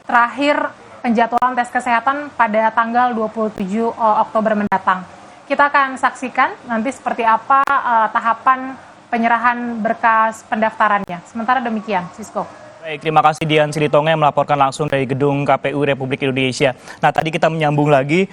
terakhir penjadwalan tes kesehatan pada tanggal 27 Oktober mendatang. Kita akan saksikan nanti seperti apa tahapan penyerahan berkas pendaftarannya. Sementara demikian, Sisko. Baik, terima kasih Dian Silitonga yang melaporkan langsung dari Gedung KPU Republik Indonesia. Nah, tadi kita menyambung lagi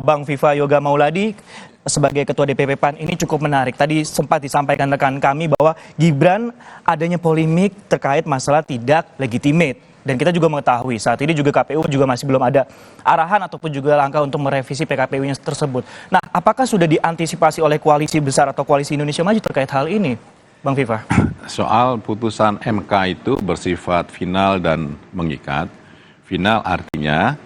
Bang Viva Yoga Mauladi sebagai Ketua DPP PAN ini cukup menarik. Tadi sempat disampaikan rekan kami bahwa Gibran adanya polemik terkait masalah tidak legitimate. Dan kita juga mengetahui saat ini juga KPU juga masih belum ada arahan ataupun juga langkah untuk merevisi PKPU-nya tersebut. Nah, apakah sudah diantisipasi oleh koalisi besar atau koalisi Indonesia Maju terkait hal ini, Bang Viva? Soal putusan MK itu bersifat final dan mengikat. Final artinya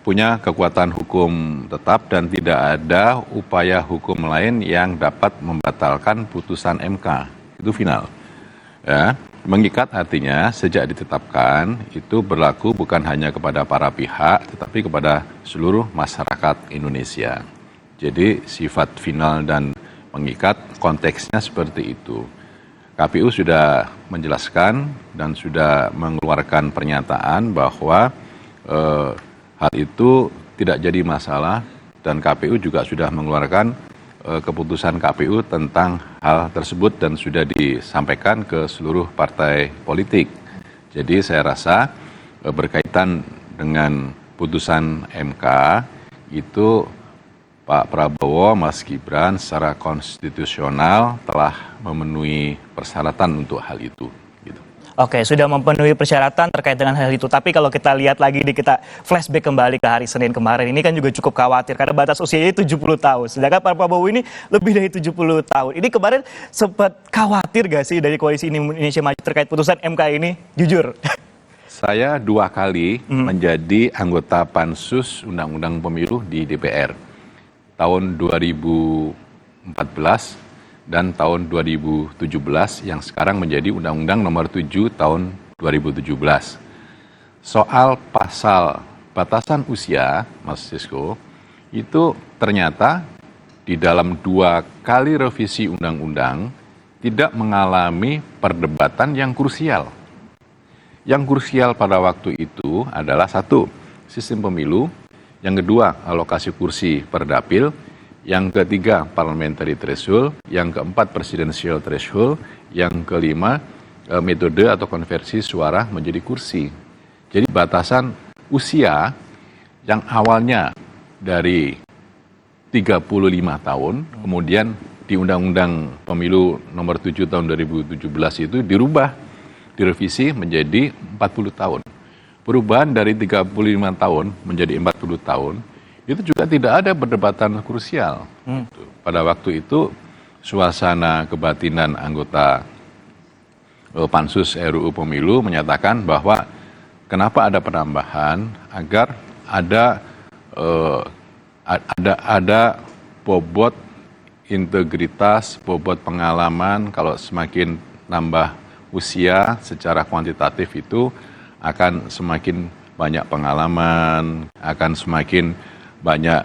punya kekuatan hukum tetap dan tidak ada upaya hukum lain yang dapat membatalkan putusan MK. Itu final. Ya, mengikat artinya sejak ditetapkan itu berlaku bukan hanya kepada para pihak tetapi kepada seluruh masyarakat Indonesia. Jadi sifat final dan mengikat konteksnya seperti itu. KPU sudah menjelaskan dan sudah mengeluarkan pernyataan bahwa hal itu tidak jadi masalah dan KPU juga sudah mengeluarkan keputusan KPU tentang hal tersebut dan sudah disampaikan ke seluruh partai politik. Jadi saya rasa berkaitan dengan putusan MK itu Pak Prabowo, Mas Gibran secara konstitusional telah memenuhi persyaratan untuk hal itu. Gitu. Oke, sudah memenuhi persyaratan terkait dengan hal itu. Tapi kalau kita lihat lagi, kita flashback kembali ke hari Senin kemarin, ini kan juga cukup khawatir karena batas usianya 70 tahun. Sedangkan Pak Prabowo ini lebih dari 70 tahun. Ini kemarin sempat khawatir gak sih dari koalisi Indonesia Maju terkait putusan MK ini? Jujur. Saya 2 kali menjadi anggota Pansus Undang-Undang Pemilu di DPR. Tahun 2014 dan tahun 2017 yang sekarang menjadi Undang-Undang Nomor 7 tahun 2017. Soal pasal batasan usia, Mas Sisko, itu ternyata di dalam 2 kali revisi undang-undang tidak mengalami perdebatan yang krusial. Yang krusial pada waktu itu adalah 1, sistem pemilu, yang kedua, alokasi kursi per dapil. Yang ketiga, parliamentary threshold. Yang keempat, presidential threshold. Yang kelima, metode atau konversi suara menjadi kursi. Jadi batasan usia yang awalnya dari 35 tahun, kemudian di Undang-Undang Pemilu Nomor 7 tahun 2017 itu dirubah, direvisi menjadi 40 tahun. Perubahan dari 35 tahun menjadi 40 tahun, itu juga tidak ada perdebatan krusial. Pada waktu itu, suasana kebatinan anggota Pansus RUU Pemilu menyatakan bahwa kenapa ada penambahan agar ada bobot integritas, bobot pengalaman. Kalau semakin nambah usia secara kuantitatif itu akan semakin banyak pengalaman, akan semakin banyak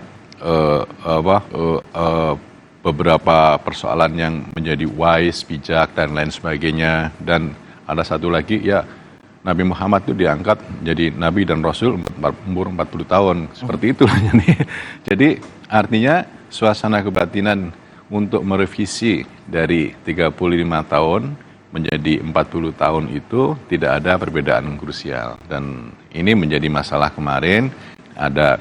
beberapa persoalan yang menjadi wise, bijak, dan lain sebagainya. Dan ada satu lagi, ya Nabi Muhammad itu diangkat jadi Nabi dan Rasul umur 40 tahun. Seperti itulah. Jadi artinya suasana kebatinan untuk merevisi dari 35 tahun menjadi 40 tahun itu tidak ada perbedaan krusial. Dan ini menjadi masalah kemarin, ada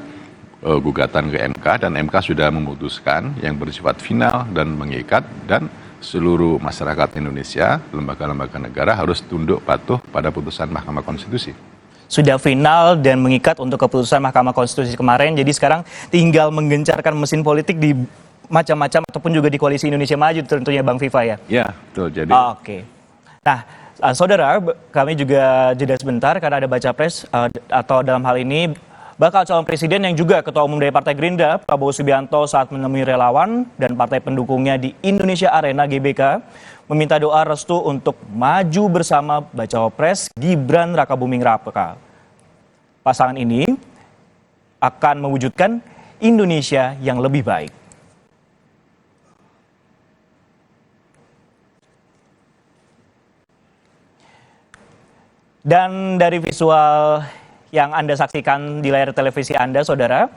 gugatan ke MK dan MK sudah memutuskan yang bersifat final dan mengikat dan seluruh masyarakat Indonesia, lembaga-lembaga negara harus tunduk patuh pada putusan Mahkamah Konstitusi. Sudah final dan mengikat untuk keputusan Mahkamah Konstitusi kemarin, jadi sekarang tinggal menggencarkan mesin politik di macam-macam ataupun juga di koalisi Indonesia Maju tentunya Bang Viva ya? Ya, betul. Jadi. Oke. Nah, saudara, kami juga jeda sebentar karena ada baca pres atau dalam hal ini bakal calon presiden yang juga ketua umum dari Partai Gerindra, Prabowo Subianto saat menemui relawan dan partai pendukungnya di Indonesia Arena GBK meminta doa restu untuk maju bersama bacawa pres Gibran Rakabuming Raka. Pasangan ini akan mewujudkan Indonesia yang lebih baik. Dan dari visual yang Anda saksikan di layar televisi Anda, saudara,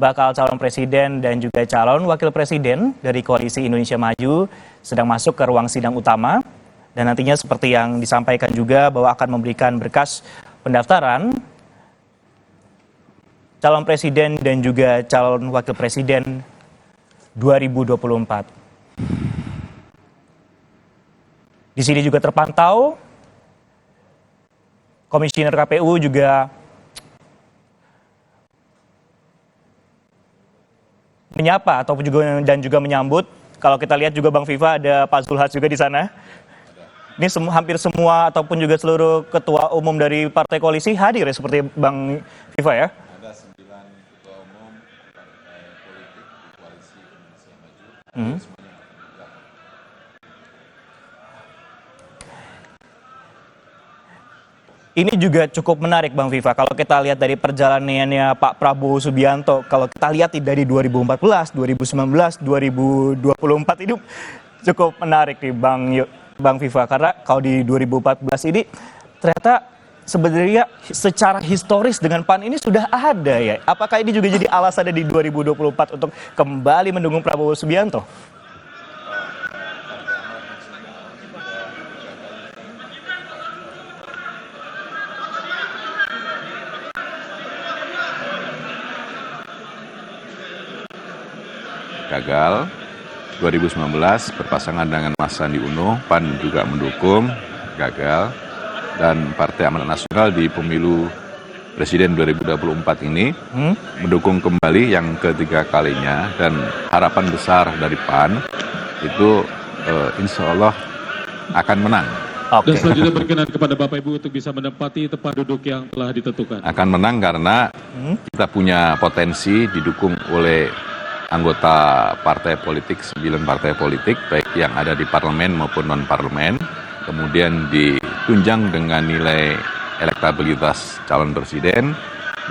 bakal calon presiden dan juga calon wakil presiden dari Koalisi Indonesia Maju sedang masuk ke ruang sidang utama. Dan nantinya seperti yang disampaikan juga bahwa akan memberikan berkas pendaftaran calon presiden dan juga calon wakil presiden 2024. Di sini juga terpantau Komisioner KPU juga menyapa ataupun juga menyambut. Kalau kita lihat juga Bang Viva, ada Pak Zulhas juga di sana. Ini hampir semua ataupun juga seluruh ketua umum dari partai koalisi hadir ya, seperti Bang Viva ya. Ada 9 ketua umum partai politik di Koalisi Indonesia Maju. Ini juga cukup menarik Bang Viva. Kalau kita lihat dari perjalanannya Pak Prabowo Subianto, kalau kita lihat dari 2014, 2019, 2024 ini cukup menarik nih Bang Viva. Karena kalau di 2014 ini ternyata sebenarnya secara historis dengan PAN ini sudah ada ya. Apakah ini juga jadi alasan di 2024 untuk kembali mendukung Prabowo Subianto? Gagal 2019 berpasangan dengan Mas Sandi Uno, PAN juga mendukung, gagal, dan Partai Amanat Nasional di pemilu Presiden 2024 ini mendukung kembali yang ketiga kalinya, dan harapan besar dari PAN itu insya Allah akan menang. Dan selanjutnya berkenan kepada Bapak Ibu untuk bisa menempati tempat duduk yang telah ditentukan. Akan menang karena kita punya potensi didukung oleh anggota partai politik, 9 partai politik, baik yang ada di parlemen maupun non-parlemen, kemudian ditunjang dengan nilai elektabilitas calon presiden,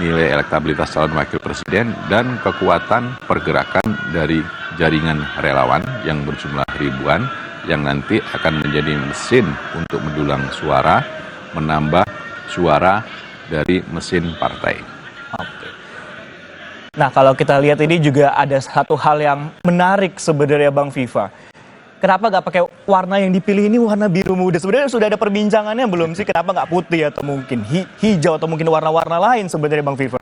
nilai elektabilitas calon wakil presiden, dan kekuatan pergerakan dari jaringan relawan yang berjumlah ribuan, yang nanti akan menjadi mesin untuk mendulang suara, menambah suara dari mesin partai. Nah, kalau kita lihat ini juga ada satu hal yang menarik sebenarnya Bang Viva. Kenapa nggak pakai warna yang dipilih ini warna biru muda? Sebenarnya sudah ada perbincangannya belum sih? Kenapa nggak putih atau mungkin hijau atau mungkin warna-warna lain sebenarnya Bang Viva?